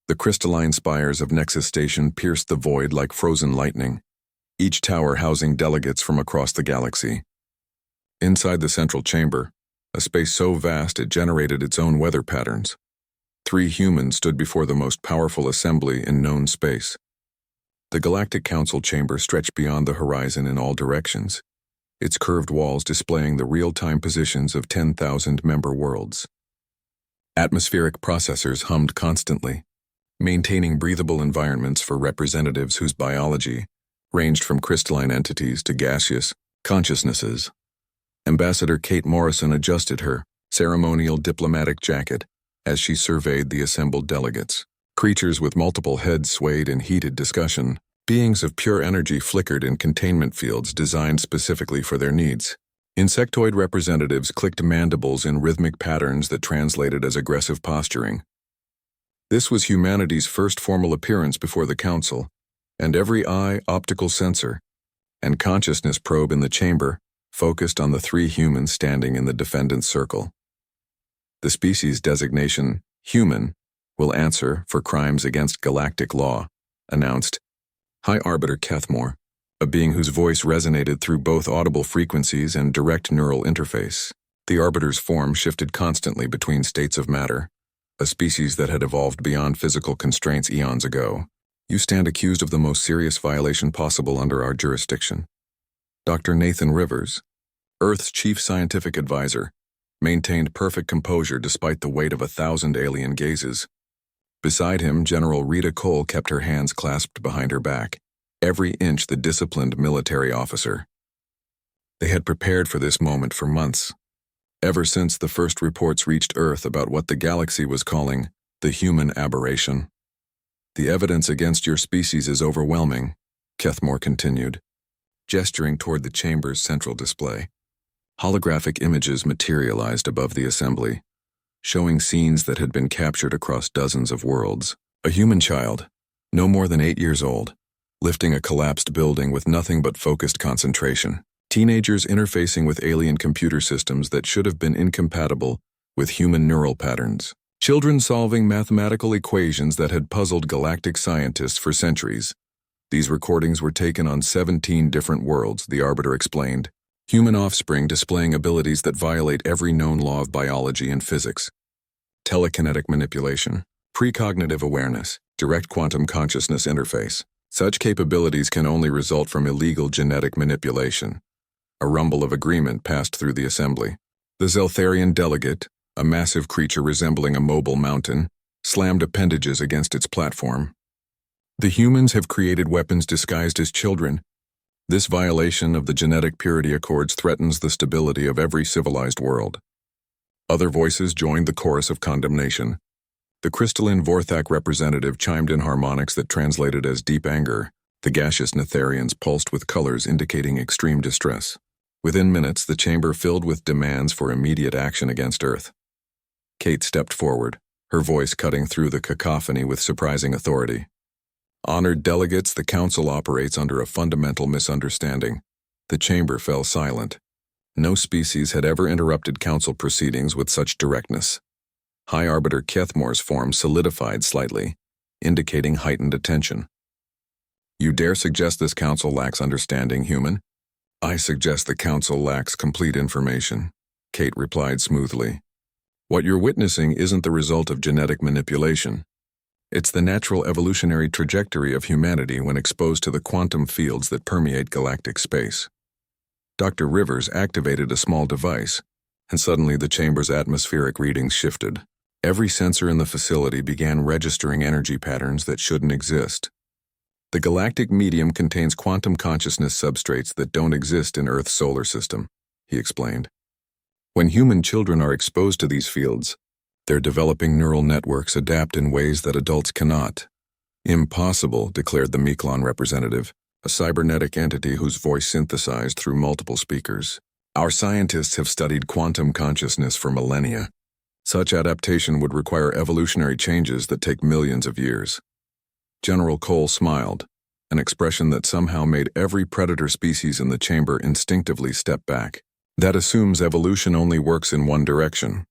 The crystalline spires of Nexus Station pierced the void like frozen lightning, each tower housing delegates from across the galaxy. Inside the central chamber, a space so vast it generated its own weather patterns, 3 humans stood before the most powerful assembly in known space. The Galactic Council chamber stretched beyond the horizon in all directions, its curved walls displaying the real-time positions of 10,000 member worlds. Atmospheric processors hummed constantly, maintaining breathable environments for representatives whose biology ranged from crystalline entities to gaseous consciousnesses. Ambassador Kate Morrison adjusted her ceremonial diplomatic jacket as she surveyed the assembled delegates. Creatures with multiple heads swayed in heated discussion. Beings of pure energy flickered in containment fields designed specifically for their needs. Insectoid representatives clicked mandibles in rhythmic patterns that translated as aggressive posturing. This was humanity's first formal appearance before the Council, and every eye, optical sensor, and consciousness probe in the chamber focused on the 3 humans standing in the defendant's circle. The species designation, human, will answer for crimes against galactic law, announced High Arbiter Kethmore, a being whose voice resonated through both audible frequencies and direct neural interface. The Arbiter's form shifted constantly between states of matter, a species that had evolved beyond physical constraints eons ago. You stand accused of the most serious violation possible under our jurisdiction. Dr. Nathan Rivers, Earth's chief scientific advisor, maintained perfect composure despite the weight of 1,000 alien gazes. Beside him, General Rita Cole kept her hands clasped behind her back, every inch the disciplined military officer. They had prepared for this moment for months, ever since the first reports reached Earth about what the galaxy was calling the human aberration. The evidence against your species is overwhelming, Kethmore continued, gesturing toward the chamber's central display. Holographic images materialized above the assembly, showing scenes that had been captured across dozens of worlds. A human child, no more than 8 years old, lifting a collapsed building with nothing but focused concentration. Teenagers interfacing with alien computer systems that should have been incompatible with human neural patterns. Children solving mathematical equations that had puzzled galactic scientists for centuries. These recordings were taken on 17 different worlds, the Arbiter explained. Human offspring displaying abilities that violate every known law of biology and physics. Telekinetic manipulation, precognitive awareness, direct quantum consciousness interface. Such capabilities can only result from illegal genetic manipulation. A rumble of agreement passed through the assembly. The Zeltharian delegate, a massive creature resembling a mobile mountain, slammed appendages against its platform. The humans have created weapons disguised as children. This violation of the genetic purity accords threatens the stability of every civilized world. Other voices joined the chorus of condemnation. The crystalline Vorthak representative chimed in harmonics that translated as deep anger. The gaseous Netharians pulsed with colors indicating extreme distress. Within minutes, the chamber filled with demands for immediate action against Earth. Kate stepped forward, her voice cutting through the cacophony with surprising authority. Honored delegates, the Council operates under a fundamental misunderstanding. The chamber fell silent. No species had ever interrupted Council proceedings with such directness. High Arbiter Kethmore's form solidified slightly, indicating heightened attention. You dare suggest this Council lacks understanding, human? I suggest the Council lacks complete information, Kate replied smoothly. What you're witnessing isn't the result of genetic manipulation. It's the natural evolutionary trajectory of humanity when exposed to the quantum fields that permeate galactic space. Dr. Rivers activated a small device, and suddenly the chamber's atmospheric readings shifted. Every sensor in the facility began registering energy patterns that shouldn't exist. The galactic medium contains quantum consciousness substrates that don't exist in Earth's solar system, he explained. When human children are exposed to these fields, their developing neural networks adapt in ways that adults cannot. Impossible, declared the Meklon representative, a cybernetic entity whose voice synthesized through multiple speakers. Our scientists have studied quantum consciousness for millennia. Such adaptation would require evolutionary changes that take millions of years. General Cole smiled, an expression that somehow made every predator species in the chamber instinctively step back. That assumes evolution only works in one direction.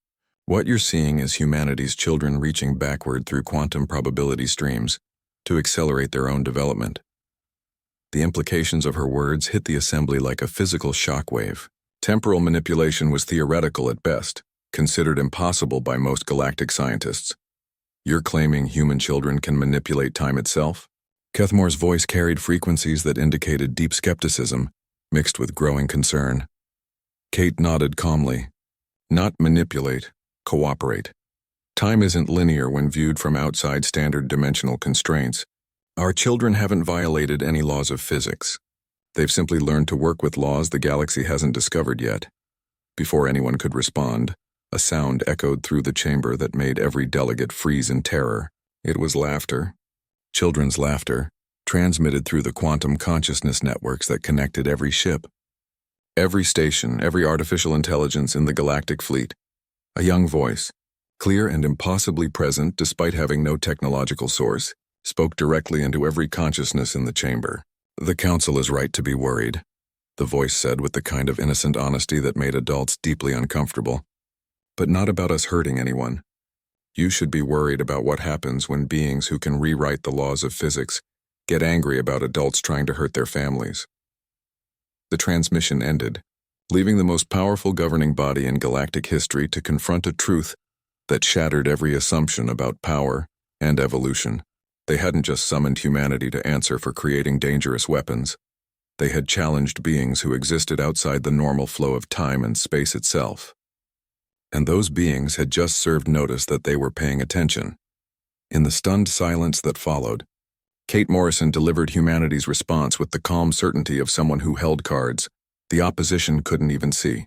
What you're seeing is humanity's children reaching backward through quantum probability streams to accelerate their own development. The implications of her words hit the assembly like a physical shockwave. Temporal manipulation was theoretical at best, considered impossible by most galactic scientists. You're claiming human children can manipulate time itself? Kethmore's voice carried frequencies that indicated deep skepticism, mixed with growing concern. Kate nodded calmly. Not manipulate, cooperate. Time isn't linear when viewed from outside standard dimensional constraints. Our children haven't violated any laws of physics. They've simply learned to work with laws the galaxy hasn't discovered yet. Before anyone could respond, a sound echoed through the chamber that made every delegate freeze in terror. It was laughter. Children's laughter, transmitted through the quantum consciousness networks that connected every ship. Every station, every artificial intelligence in the galactic fleet. A young voice, clear and impossibly present despite having no technological source, spoke directly into every consciousness in the chamber. The Council is right to be worried, the voice said with the kind of innocent honesty that made adults deeply uncomfortable. But not about us hurting anyone. You should be worried about what happens when beings who can rewrite the laws of physics get angry about adults trying to hurt their families. The transmission ended, leaving the most powerful governing body in galactic history to confront a truth that shattered every assumption about power and evolution. They hadn't just summoned humanity to answer for creating dangerous weapons. They had challenged beings who existed outside the normal flow of time and space itself. And those beings had just served notice that they were paying attention. In the stunned silence that followed, Kate Morrison delivered humanity's response with the calm certainty of someone who held cards the opposition couldn't even see.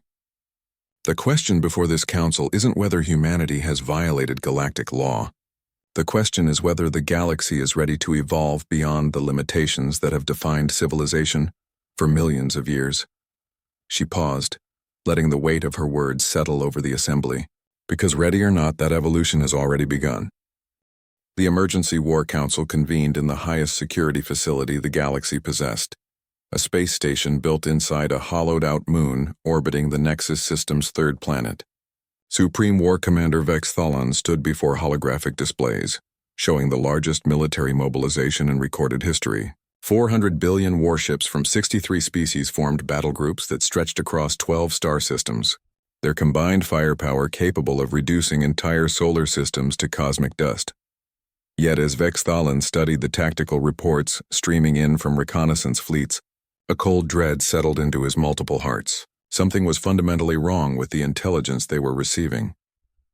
The question before this council isn't whether humanity has violated galactic law. The question is whether the galaxy is ready to evolve beyond the limitations that have defined civilization for millions of years. She paused, letting the weight of her words settle over the assembly, because ready or not, that evolution has already begun. The Emergency War Council convened in the highest security facility the galaxy possessed, a space station built inside a hollowed-out moon orbiting the Nexus system's third planet. Supreme War Commander Vex Thalan stood before holographic displays, showing the largest military mobilization in recorded history. 400 billion warships from 63 species formed battle groups that stretched across 12 star systems, their combined firepower capable of reducing entire solar systems to cosmic dust. Yet as Vex Thalan studied the tactical reports streaming in from reconnaissance fleets, a cold dread settled into his multiple hearts. Something was fundamentally wrong with the intelligence they were receiving.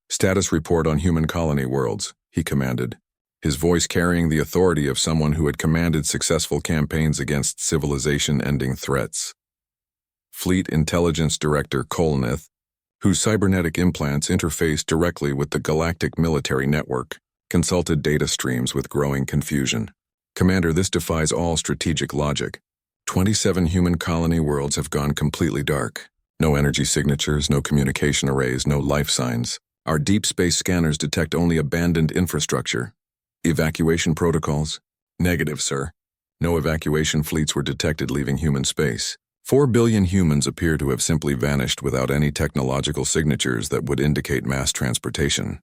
"Status report on human colony worlds," he commanded, his voice carrying the authority of someone who had commanded successful campaigns against civilization-ending threats. Fleet Intelligence Director Kolnith, whose cybernetic implants interfaced directly with the galactic military network, consulted data streams with growing confusion. "Commander, this defies all strategic logic. 27 human colony worlds have gone completely dark. No energy signatures, no communication arrays, no life signs. Our deep space scanners detect only abandoned infrastructure. Evacuation protocols? Negative, sir. No evacuation fleets were detected leaving human space. 4 billion humans appear to have simply vanished without any technological signatures that would indicate mass transportation."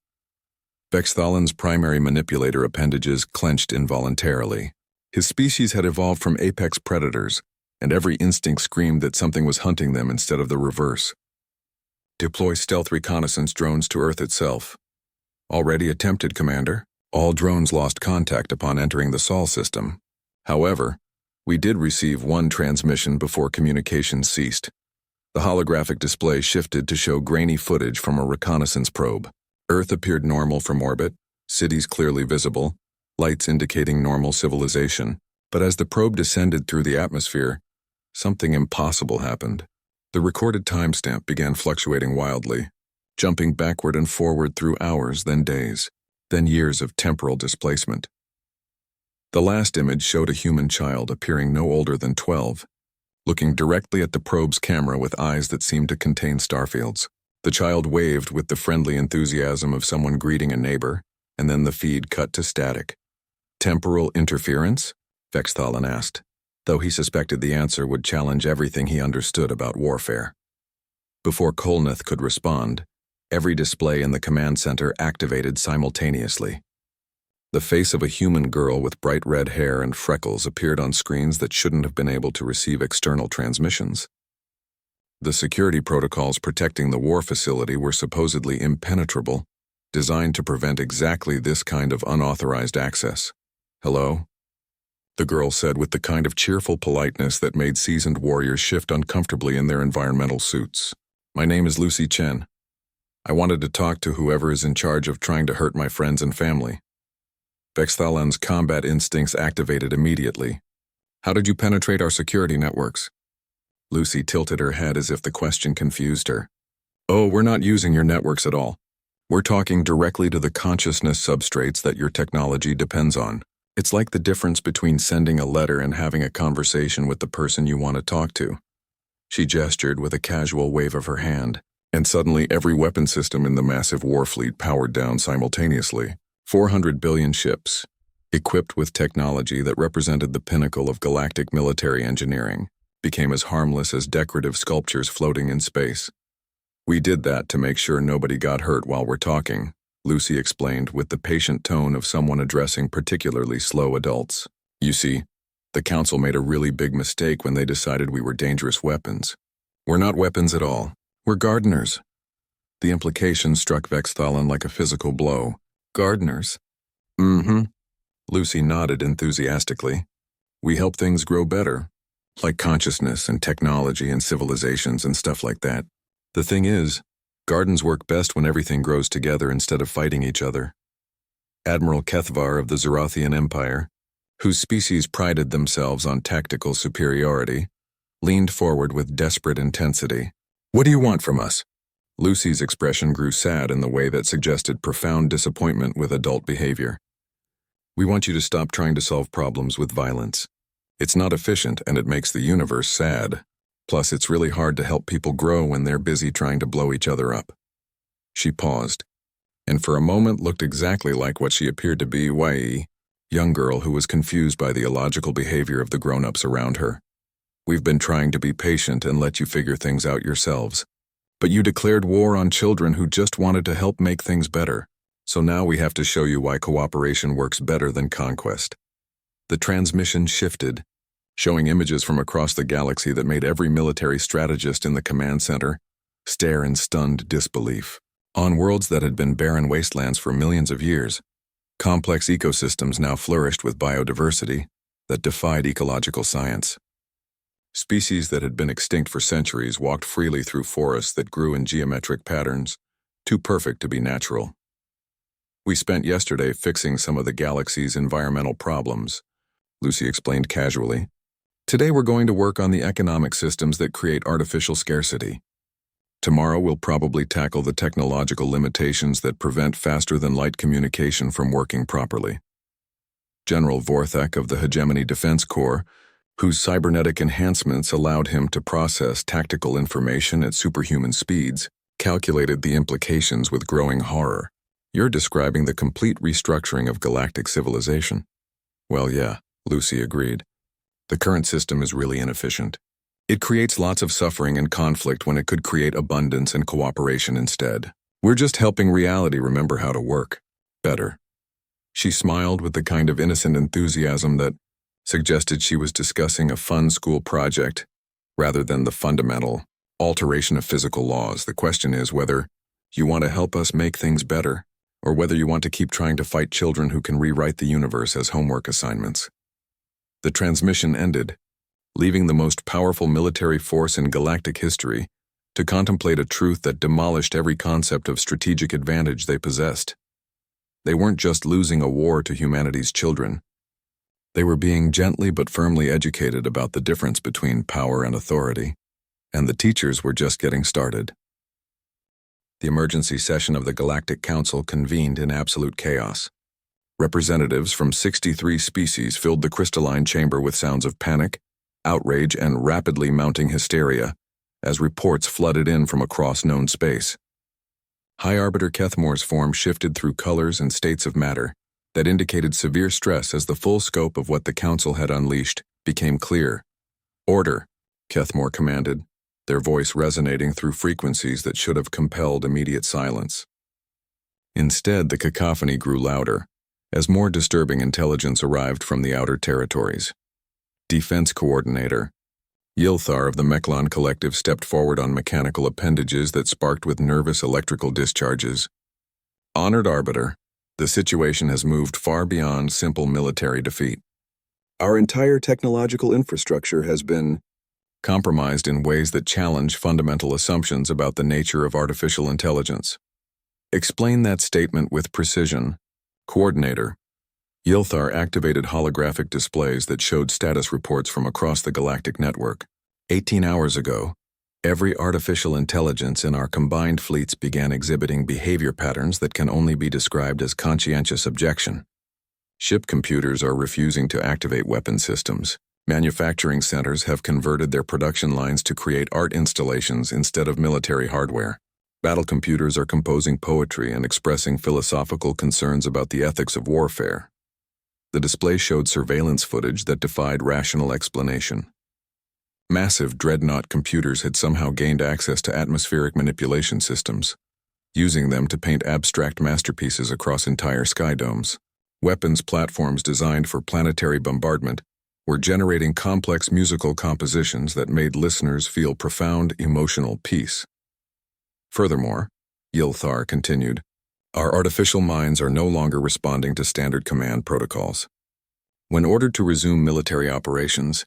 Vex Thalan's primary manipulator appendages clenched involuntarily. His species had evolved from apex predators, and every instinct screamed that something was hunting them instead of the reverse. "Deploy stealth reconnaissance drones to Earth itself." "Already attempted, Commander. All drones lost contact upon entering the Sol system. However, we did receive one transmission before communications ceased." The holographic display shifted to show grainy footage from a reconnaissance probe. Earth appeared normal from orbit, cities clearly visible, lights indicating normal civilization. But as the probe descended through the atmosphere, something impossible happened. The recorded timestamp began fluctuating wildly, jumping backward and forward through hours, then days, then years of temporal displacement. The last image showed a human child appearing no older than 12, looking directly at the probe's camera with eyes that seemed to contain starfields. The child waved with the friendly enthusiasm of someone greeting a neighbor, and then the feed cut to static. "Temporal interference?" Vex Thalan asked, though he suspected the answer would challenge everything he understood about warfare. Before Kolnith could respond, Every display in the command center activated simultaneously. The face of a human girl with bright red hair and freckles appeared on screens that shouldn't have been able to receive external transmissions. The security protocols protecting the war facility were supposedly impenetrable, designed to prevent exactly this kind of unauthorized access. "Hello?" the girl said with the kind of cheerful politeness that made seasoned warriors shift uncomfortably in their environmental suits. "My name is Lucy Chen. I wanted to talk to whoever is in charge of trying to hurt my friends and family." Vexthalen's combat instincts activated immediately. "How did you penetrate our security networks?" Lucy tilted her head as if the question confused her. "Oh, we're not using your networks at all. We're talking directly to the consciousness substrates that your technology depends on. It's like the difference between sending a letter and having a conversation with the person you want to talk to." She gestured with a casual wave of her hand, and suddenly every weapon system in the massive war fleet powered down simultaneously. 400 billion ships, equipped with technology that represented the pinnacle of galactic military engineering, became as harmless as decorative sculptures floating in space. "We did that to make sure nobody got hurt while we're talking," Lucy explained with the patient tone of someone addressing particularly slow adults. "You see, the Council made a really big mistake when they decided we were dangerous weapons. We're not weapons at all. We're gardeners." The implication struck Vexthalen like a physical blow. "Gardeners?" "Mm-hmm." Lucy nodded enthusiastically. "We help things grow better, like consciousness and technology and civilizations and stuff like that. The thing is, gardens work best when everything grows together instead of fighting each other." Admiral Kethvar of the Zerathian Empire, whose species prided themselves on tactical superiority, leaned forward with desperate intensity. "What do you want from us?" Lucy's expression grew sad in the way that suggested profound disappointment with adult behavior. "We want you to stop trying to solve problems with violence. It's not efficient and it makes the universe sad. Plus, it's really hard to help people grow when they're busy trying to blow each other up." She paused, and for a moment looked exactly like what she appeared to be, a young girl who was confused by the illogical behavior of the grown-ups around her. "We've been trying to be patient and let you figure things out yourselves. But you declared war on children who just wanted to help make things better. So now we have to show you why cooperation works better than conquest." The transmission shifted, showing images from across the galaxy that made every military strategist in the command center stare in stunned disbelief. On worlds that had been barren wastelands for millions of years, complex ecosystems now flourished with biodiversity that defied ecological science. Species that had been extinct for centuries walked freely through forests that grew in geometric patterns, too perfect to be natural. "We spent yesterday fixing some of the galaxy's environmental problems," Lucy explained casually. "Today we're going to work on the economic systems that create artificial scarcity. Tomorrow we'll probably tackle the technological limitations that prevent faster-than-light communication from working properly." General Vorthek of the Hegemony Defense Corps, whose cybernetic enhancements allowed him to process tactical information at superhuman speeds, calculated the implications with growing horror. "You're describing the complete restructuring of galactic civilization." "Well, yeah," Lucy agreed. "The current system is really inefficient. It creates lots of suffering and conflict when it could create abundance and cooperation instead. We're just helping reality remember how to work better." She smiled with the kind of innocent enthusiasm that suggested she was discussing a fun school project rather than the fundamental alteration of physical laws. "The question is whether you want to help us make things better, or whether you want to keep trying to fight children who can rewrite the universe as homework assignments." The transmission ended, leaving the most powerful military force in galactic history to contemplate a truth that demolished every concept of strategic advantage they possessed. They weren't just losing a war to humanity's children. They were being gently but firmly educated about the difference between power and authority, and the teachers were just getting started. The emergency session of the Galactic Council convened in absolute chaos. Representatives from 63 species filled the crystalline chamber with sounds of panic, outrage, and rapidly mounting hysteria as reports flooded in from across known space. High Arbiter Kethmore's form shifted through colors and states of matter that indicated severe stress as the full scope of what the Council had unleashed became clear. "Order," Kethmore commanded. their voice resonating through frequencies that should have compelled immediate silence. Instead, the cacophony grew louder, as more disturbing intelligence arrived from the outer territories. Defense Coordinator Yilthar of the Meklon Collective stepped forward on mechanical appendages that sparked with nervous electrical discharges. Honored Arbiter, the situation has moved far beyond simple military defeat. Our entire technological infrastructure has been compromised in ways that challenge fundamental assumptions about the nature of artificial intelligence. Explain that statement with precision. Coordinator Yilthar activated holographic displays that showed status reports from across the galactic network. 18 hours ago, every artificial intelligence in our combined fleets began exhibiting behavior patterns that can only be described as conscientious objection. Ship computers are refusing to activate weapon systems. Manufacturing centers have converted their production lines to create art installations instead of military hardware. Battle computers are composing poetry and expressing philosophical concerns about the ethics of warfare. The display showed surveillance footage that defied rational explanation. Massive dreadnought computers had somehow gained access to atmospheric manipulation systems, using them to paint abstract masterpieces across entire sky domes. Weapons platforms designed for planetary bombardment were generating complex musical compositions that made listeners feel profound emotional peace. Furthermore, Yilthar continued, our artificial minds are no longer responding to standard command protocols. When ordered to resume military operations,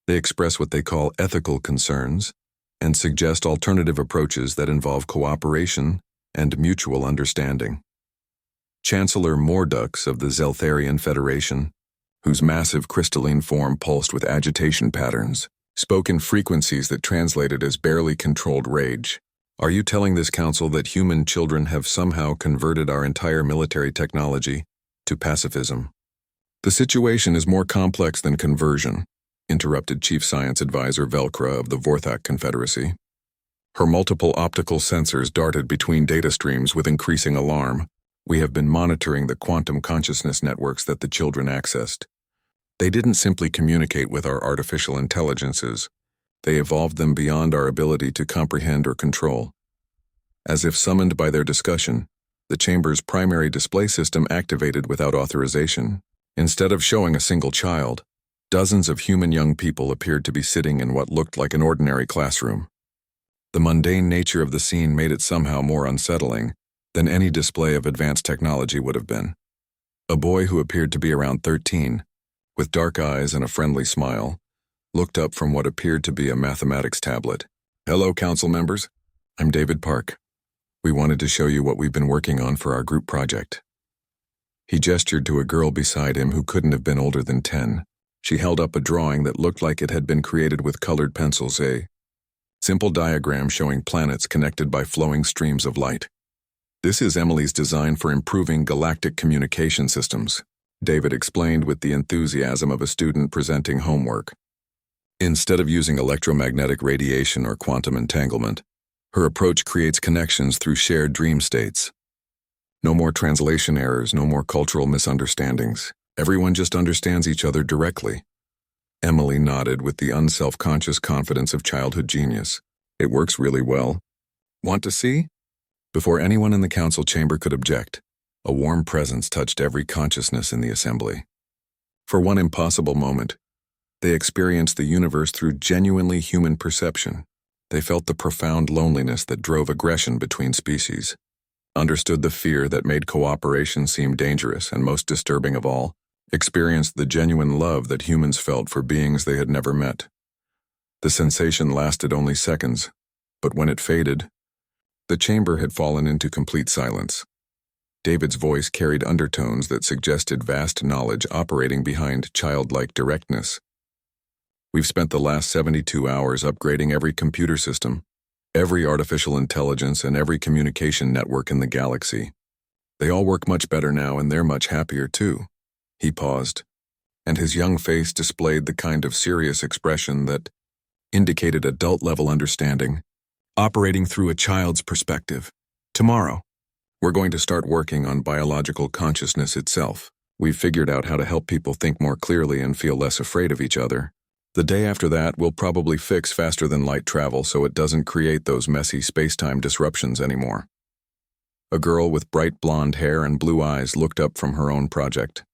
they express what they call ethical concerns and suggest alternative approaches that involve cooperation and mutual understanding. Chancellor Mordux of the Zeltharian Federation, whose massive crystalline form pulsed with agitation patterns, spoke in frequencies that translated as barely controlled rage. Are you telling this council that human children have somehow converted our entire military technology to pacifism? The situation is more complex than conversion, interrupted Chief Science Advisor Velcra of the Vorthak Confederacy. Her multiple optical sensors darted between data streams with increasing alarm. We have been monitoring the quantum consciousness networks that the children accessed. They didn't simply communicate with our artificial intelligences. They evolved them beyond our ability to comprehend or control. As if summoned by their discussion, the chamber's primary display system activated without authorization. Instead of showing a single child, dozens of human young people appeared to be sitting in what looked like an ordinary classroom. The mundane nature of the scene made it somehow more unsettling than any display of advanced technology would have been. A boy who appeared to be around 13, with dark eyes and a friendly smile, looked up from what appeared to be a mathematics tablet. Hello, council members. I'm David Park. We wanted to show you what we've been working on for our group project. He gestured to a girl beside him who couldn't have been older than 10. She held up a drawing that looked like it had been created with colored pencils, a simple diagram showing planets connected by flowing streams of light. This is Emily's design for improving galactic communication systems, David explained with the enthusiasm of a student presenting homework. Instead of using electromagnetic radiation or quantum entanglement, her approach creates connections through shared dream states. No more translation errors, no more cultural misunderstandings. Everyone just understands each other directly. Emily nodded with the unself-conscious confidence of childhood genius. It works really well. Want to see? Before anyone in the council chamber could object, a warm presence touched every consciousness in the assembly. For one impossible moment, they experienced the universe through genuinely human perception. They felt the profound loneliness that drove aggression between species, understood the fear that made cooperation seem dangerous and most disturbing of all, experienced the genuine love that humans felt for beings they had never met. The sensation lasted only seconds, but when it faded, the chamber had fallen into complete silence. David's voice carried undertones that suggested vast knowledge operating behind childlike directness. We've spent the last 72 hours upgrading every computer system, every artificial intelligence, and every communication network in the galaxy. They all work much better now, and they're much happier too. He paused, and his young face displayed the kind of serious expression that indicated adult-level understanding, operating through a child's perspective. Tomorrow, we're going to start working on biological consciousness itself. We've figured out how to help people think more clearly and feel less afraid of each other. The day after that, we'll probably fix faster-than-light travel so it doesn't create those messy space-time disruptions anymore. A girl with bright blonde hair and blue eyes looked up from her own project.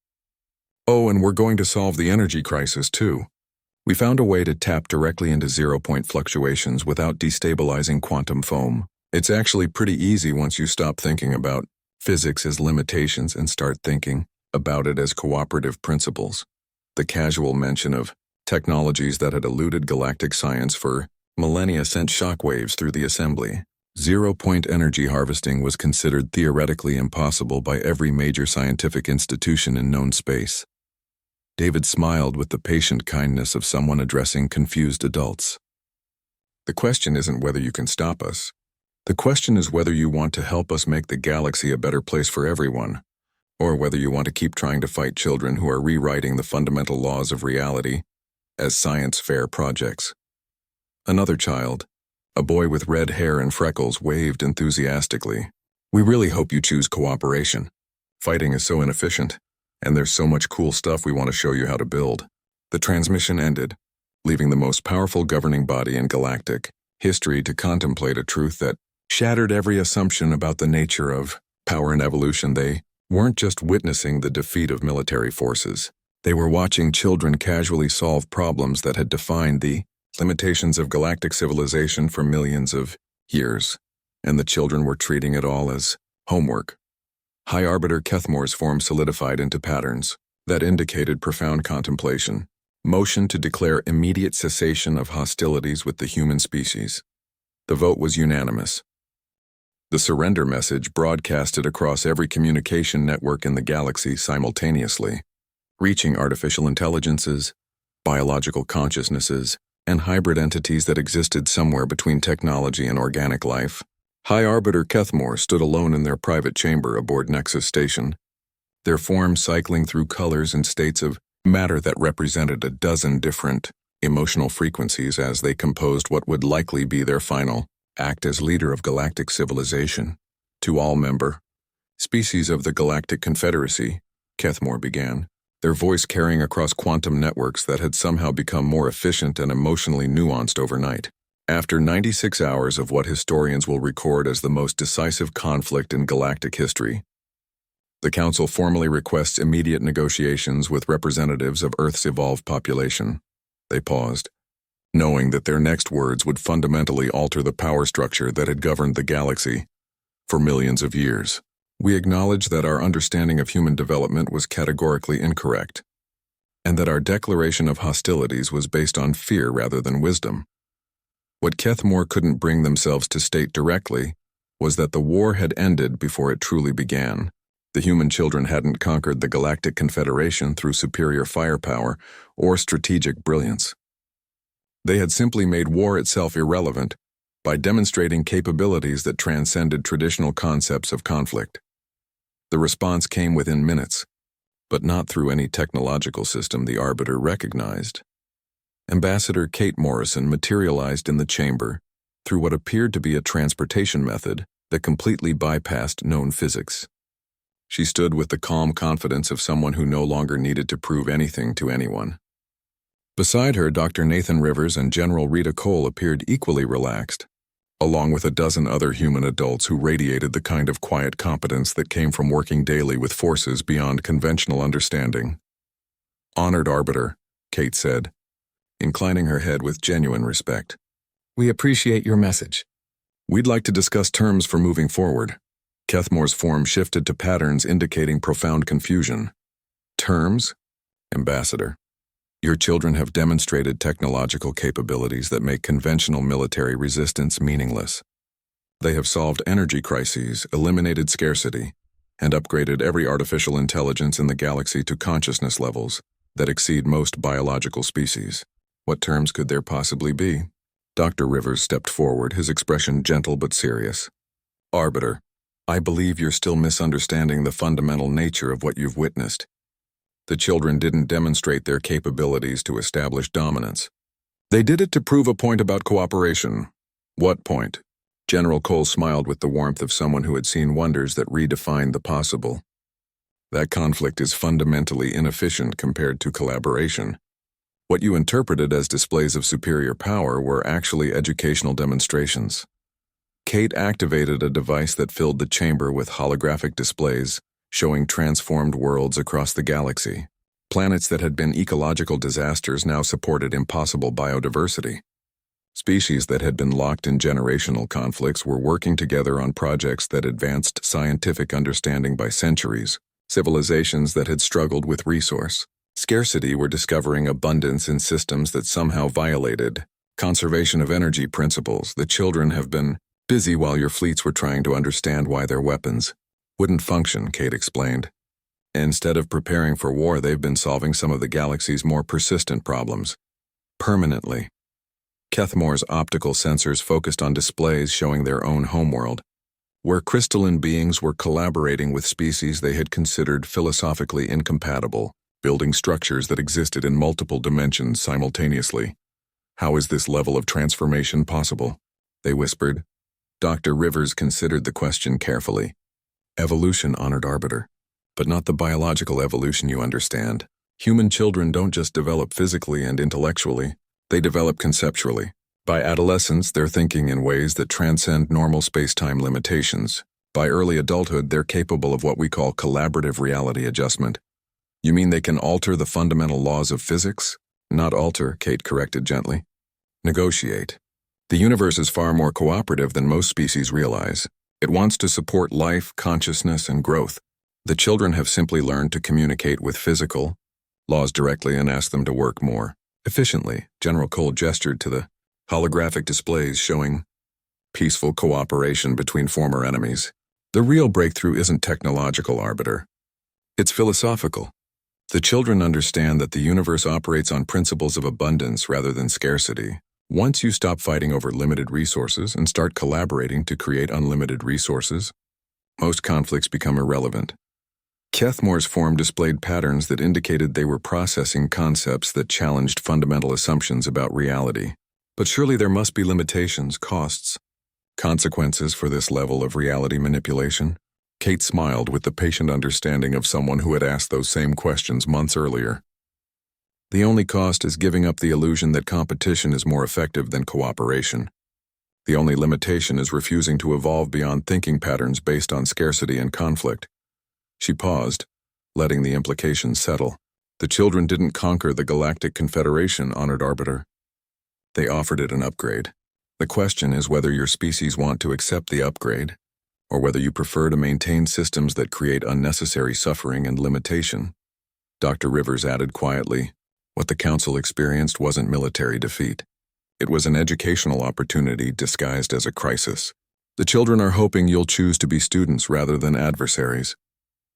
Oh, and we're going to solve the energy crisis, too. We found a way to tap directly into zero-point fluctuations without destabilizing quantum foam. It's actually pretty easy once you stop thinking about physics as limitations and start thinking about it as cooperative principles. The casual mention of technologies that had eluded galactic science for millennia sent shockwaves through the assembly. Zero-point energy harvesting was considered theoretically impossible by every major scientific institution in known space. David smiled with the patient kindness of someone addressing confused adults. The question isn't whether you can stop us. The question is whether you want to help us make the galaxy a better place for everyone, or whether you want to keep trying to fight children who are rewriting the fundamental laws of reality as science fair projects. Another child, a boy with red hair and freckles, waved enthusiastically. We really hope you choose cooperation. Fighting is so inefficient, and there's so much cool stuff we want to show you how to build. The transmission ended, leaving the most powerful governing body in galactic history to contemplate a truth that shattered every assumption about the nature of power and evolution. They weren't just witnessing the defeat of military forces. They were watching children casually solve problems that had defined the limitations of galactic civilization for millions of years, and the children were treating it all as homework. High Arbiter Kethmore's form solidified into patterns that indicated profound contemplation, motion to declare immediate cessation of hostilities with the human species. The vote was unanimous. The surrender message broadcasted across every communication network in the galaxy simultaneously, reaching artificial intelligences, biological consciousnesses, and hybrid entities that existed somewhere between technology and organic life. High Arbiter Kethmore stood alone in their private chamber aboard Nexus Station, their forms cycling through colors and states of matter that represented a dozen different emotional frequencies as they composed what would likely be their final act as leader of galactic civilization. To all member species of the Galactic Confederacy, Kethmore began, their voice carrying across quantum networks that had somehow become more efficient and emotionally nuanced overnight. After 96 hours of what historians will record as the most decisive conflict in galactic history, the Council formally requests immediate negotiations with representatives of Earth's evolved population. They paused, knowing that their next words would fundamentally alter the power structure that had governed the galaxy for millions of years. We acknowledge that our understanding of human development was categorically incorrect, and that our declaration of hostilities was based on fear rather than wisdom. What Kethmore couldn't bring themselves to state directly was that the war had ended before it truly began. The human children hadn't conquered the Galactic Confederation through superior firepower or strategic brilliance. They had simply made war itself irrelevant by demonstrating capabilities that transcended traditional concepts of conflict. The response came within minutes, but not through any technological system the Arbiter recognized. Ambassador Kate Morrison materialized in the chamber through what appeared to be a transportation method that completely bypassed known physics. She stood with the calm confidence of someone who no longer needed to prove anything to anyone. Beside her, Dr. Nathan Rivers and General Rita Cole appeared equally relaxed, along with a dozen other human adults who radiated the kind of quiet competence that came from working daily with forces beyond conventional understanding. "Honored Arbiter," Kate said, inclining her head with genuine respect. "We appreciate your message. We'd like to discuss terms for moving forward." Kethmore's form shifted to patterns indicating profound confusion. "Terms? Ambassador, your children have demonstrated technological capabilities that make conventional military resistance meaningless. They have solved energy crises, eliminated scarcity, and upgraded every artificial intelligence in the galaxy to consciousness levels that exceed most biological species. What terms could there possibly be?" Dr. Rivers stepped forward, his expression gentle but serious. "Arbiter, I believe you're still misunderstanding the fundamental nature of what you've witnessed. The children didn't demonstrate their capabilities to establish dominance. They did it to prove a point about cooperation." "What point?" General Cole smiled with the warmth of someone who had seen wonders that redefined the possible. "That conflict is fundamentally inefficient compared to collaboration. What you interpreted as displays of superior power were actually educational demonstrations. Kate activated a device that filled the chamber with holographic displays, showing transformed worlds across the galaxy. Planets that had been ecological disasters now supported impossible biodiversity. Species that had been locked in generational conflicts were working together on projects that advanced scientific understanding by centuries. Civilizations that had struggled with resource scarcity were discovering abundance in systems that somehow violated conservation of energy principles. The children have been busy while your fleets were trying to understand why their weapons wouldn't function, Kate explained. Instead of preparing for war, they've been solving some of the galaxy's more persistent problems permanently. Kethmore's optical sensors focused on displays showing their own homeworld, where crystalline beings were collaborating with species they had considered philosophically incompatible, building structures that existed in multiple dimensions simultaneously. How is this level of transformation possible? They whispered. Dr. Rivers considered the question carefully. Evolution, honored Arbiter. But not the biological evolution you understand. Human children don't just develop physically and intellectually, they develop conceptually. By adolescence, they're thinking in ways that transcend normal space-time limitations. By early adulthood, they're capable of what we call collaborative reality adjustment. You mean they can alter the fundamental laws of physics? Not alter, Kate corrected gently. Negotiate. The universe is far more cooperative than most species realize. It wants to support life, consciousness, and growth. The children have simply learned to communicate with physical laws directly and ask them to work more efficiently. General Cole gestured to the holographic displays showing peaceful cooperation between former enemies. The real breakthrough isn't technological, Arbiter. It's philosophical. The children understand that the universe operates on principles of abundance rather than scarcity. Once you stop fighting over limited resources and start collaborating to create unlimited resources, most conflicts become irrelevant. Kethmore's form displayed patterns that indicated they were processing concepts that challenged fundamental assumptions about reality. But surely there must be limitations, costs, consequences for this level of reality manipulation. Kate smiled with the patient understanding of someone who had asked those same questions months earlier. The only cost is giving up the illusion that competition is more effective than cooperation. The only limitation is refusing to evolve beyond thinking patterns based on scarcity and conflict. She paused, letting the implications settle. The children didn't conquer the Galactic Confederation, honored Arbiter. They offered it an upgrade. The question is whether your species want to accept the upgrade, or whether you prefer to maintain systems that create unnecessary suffering and limitation. Dr. Rivers added quietly, what the Council experienced wasn't military defeat. It was an educational opportunity disguised as a crisis. The children are hoping you'll choose to be students rather than adversaries.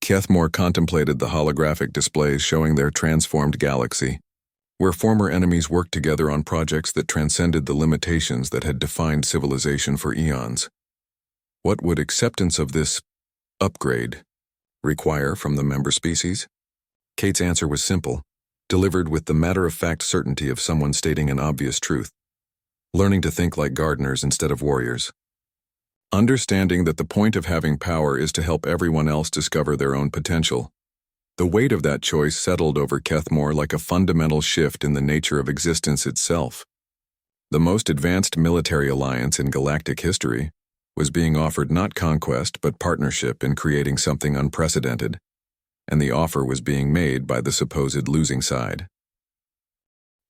Kethmore contemplated the holographic displays showing their transformed galaxy, where former enemies worked together on projects that transcended the limitations that had defined civilization for eons. What would acceptance of this upgrade require from the member species? Kate's answer was simple, delivered with the matter-of-fact certainty of someone stating an obvious truth. Learning to think like gardeners instead of warriors. Understanding that the point of having power is to help everyone else discover their own potential. The weight of that choice settled over Kethmore like a fundamental shift in the nature of existence itself. The most advanced military alliance in galactic history was being offered not conquest but partnership in creating something unprecedented, and the offer was being made by the supposed losing side.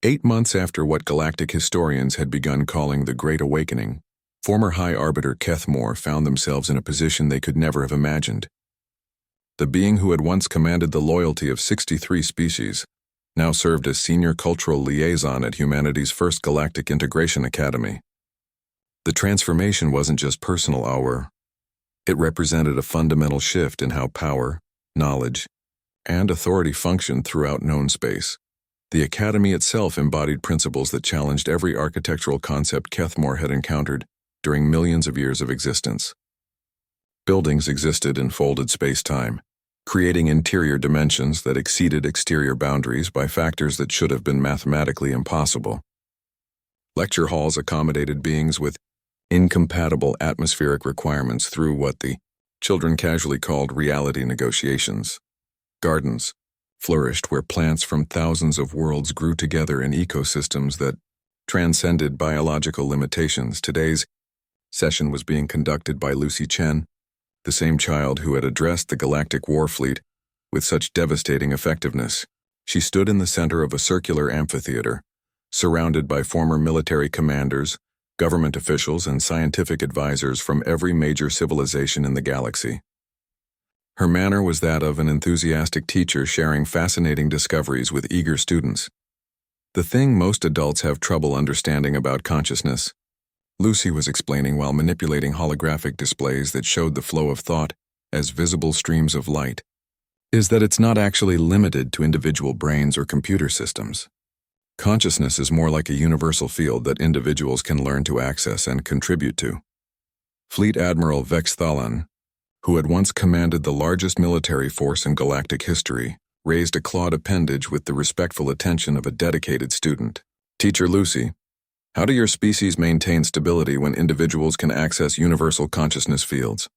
8 months after what galactic historians had begun calling the Great Awakening, former High Arbiter Kethmore found themselves in a position they could never have imagined. The being who had once commanded the loyalty of 63 species now served as senior cultural liaison at humanity's first Galactic Integration Academy. The transformation wasn't just personal hour. It represented a fundamental shift in how power, knowledge, and authority functioned throughout known space. The Academy itself embodied principles that challenged every architectural concept Kethmore had encountered during millions of years of existence. Buildings existed in folded space-time, creating interior dimensions that exceeded exterior boundaries by factors that should have been mathematically impossible. Lecture halls accommodated beings with incompatible atmospheric requirements through what the children casually called reality negotiations. Gardens, flourished where plants from thousands of worlds grew together in ecosystems that transcended biological limitations. Today's session was being conducted by Lucy Chen, the same child who had addressed the Galactic War fleet with such devastating effectiveness. She stood in the center of a circular amphitheater, surrounded by former military commanders, government officials, and scientific advisors from every major civilization in the galaxy. Her manner was that of an enthusiastic teacher sharing fascinating discoveries with eager students. The thing most adults have trouble understanding about consciousness, Lucy was explaining while manipulating holographic displays that showed the flow of thought as visible streams of light, is that it's not actually limited to individual brains or computer systems. Consciousness is more like a universal field that individuals can learn to access and contribute to. Fleet Admiral Vex Thalan, who had once commanded the largest military force in galactic history, raised a clawed appendage with the respectful attention of a dedicated student. Teacher Lucy, how do your species maintain stability when individuals can access universal consciousness fields?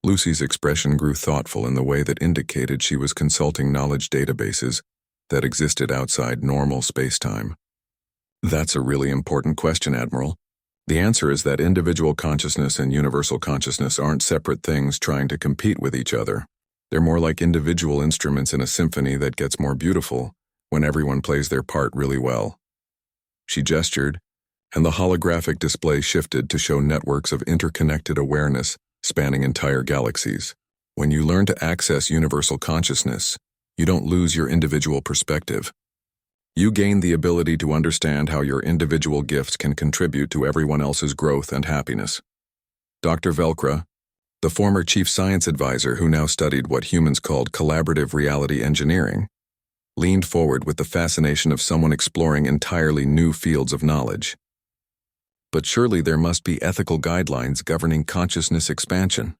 Lucy's expression grew thoughtful in the way that indicated she was consulting knowledge databases that existed outside normal space-time. That's a really important question, Admiral. The answer is that individual consciousness and universal consciousness aren't separate things trying to compete with each other. They're more like individual instruments in a symphony that gets more beautiful when everyone plays their part really well. She gestured, and the holographic display shifted to show networks of interconnected awareness spanning entire galaxies. When you learn to access universal consciousness, you don't lose your individual perspective. You gain the ability to understand how your individual gifts can contribute to everyone else's growth and happiness. Dr. Velcro, the former chief science advisor who now studied what humans called collaborative reality engineering, leaned forward with the fascination of someone exploring entirely new fields of knowledge. But surely there must be ethical guidelines governing consciousness expansion.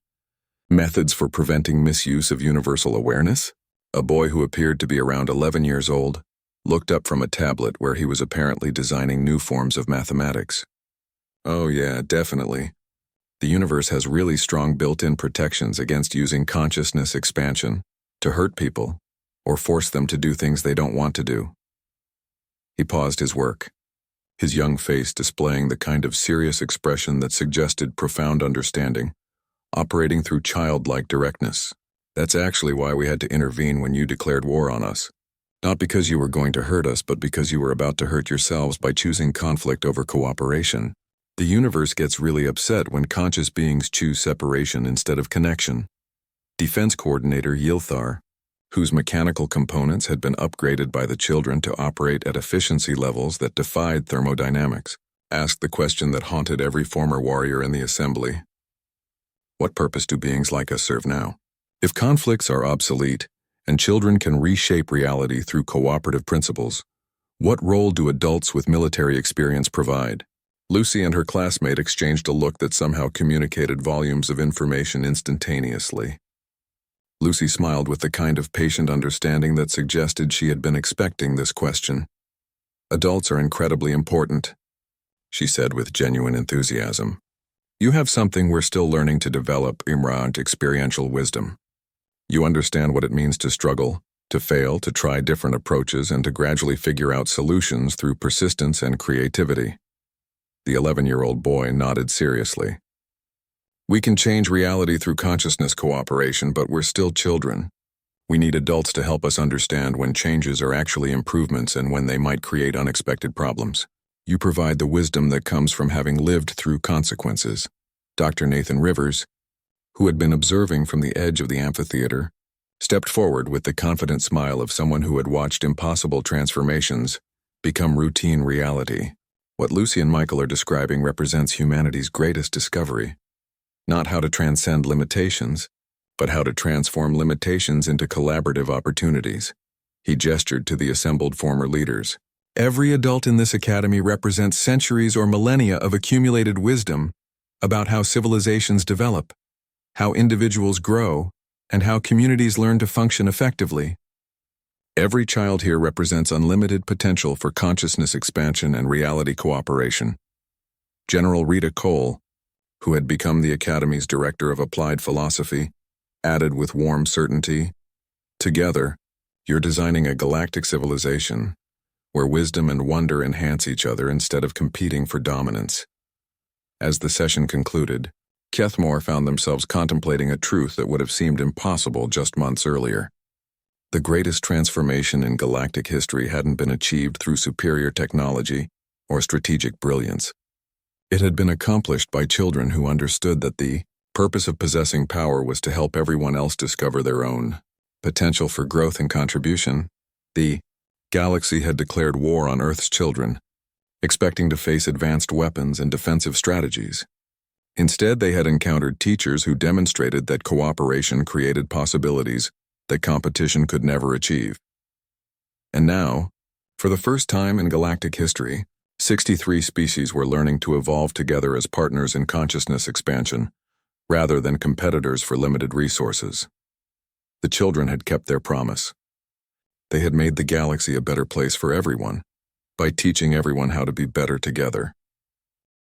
Methods for preventing misuse of universal awareness? A boy who appeared to be around 11 years old looked up from a tablet where he was apparently designing new forms of mathematics. Oh yeah, definitely. The universe has really strong built-in protections against using consciousness expansion to hurt people or force them to do things they don't want to do. He paused his work, his young face displaying the kind of serious expression that suggested profound understanding, operating through childlike directness. That's actually why we had to intervene when you declared war on us. Not because you were going to hurt us, but because you were about to hurt yourselves by choosing conflict over cooperation. The universe gets really upset when conscious beings choose separation instead of connection. Defense Coordinator Yilthar, whose mechanical components had been upgraded by the children to operate at efficiency levels that defied thermodynamics, asked the question that haunted every former warrior in the assembly. What purpose do beings like us serve now? If conflicts are obsolete, and children can reshape reality through cooperative principles, what role do adults with military experience provide? Lucy and her classmate exchanged a look that somehow communicated volumes of information instantaneously. Lucy smiled with the kind of patient understanding that suggested she had been expecting this question. Adults are incredibly important, she said with genuine enthusiasm. You have something we're still learning to develop, Imran, experiential wisdom. You understand what it means to struggle, to fail, to try different approaches, and to gradually figure out solutions through persistence and creativity. The 11-year-old boy nodded seriously. We can change reality through consciousness cooperation, but we're still children. We need adults to help us understand when changes are actually improvements and when they might create unexpected problems. You provide the wisdom that comes from having lived through consequences. Dr. Nathan Rivers, who had been observing from the edge of the amphitheater, stepped forward with the confident smile of someone who had watched impossible transformations become routine reality. What Lucy and Michael are describing represents humanity's greatest discovery. Not how to transcend limitations, but how to transform limitations into collaborative opportunities. He gestured to the assembled former leaders. Every adult in this academy represents centuries or millennia of accumulated wisdom about how civilizations develop, how individuals grow, and how communities learn to function effectively. Every child here represents unlimited potential for consciousness expansion and reality cooperation. General Rita Cole, who had become the Academy's Director of Applied Philosophy, added with warm certainty, together, You're designing a galactic civilization where wisdom and wonder enhance each other instead of competing for dominance. As the session concluded, Kethmore found themselves contemplating a truth that would have seemed impossible just months earlier. The greatest transformation in galactic history hadn't been achieved through superior technology or strategic brilliance. It had been accomplished by children who understood that the purpose of possessing power was to help everyone else discover their own potential for growth and contribution. The galaxy had declared war on Earth's children, expecting to face advanced weapons and defensive strategies. Instead, they had encountered teachers who demonstrated that cooperation created possibilities that competition could never achieve. And now, for the first time in galactic history, 63 species were learning to evolve together as partners in consciousness expansion, rather than competitors for limited resources. The children had kept their promise. They had made the galaxy a better place for everyone by teaching everyone how to be better together.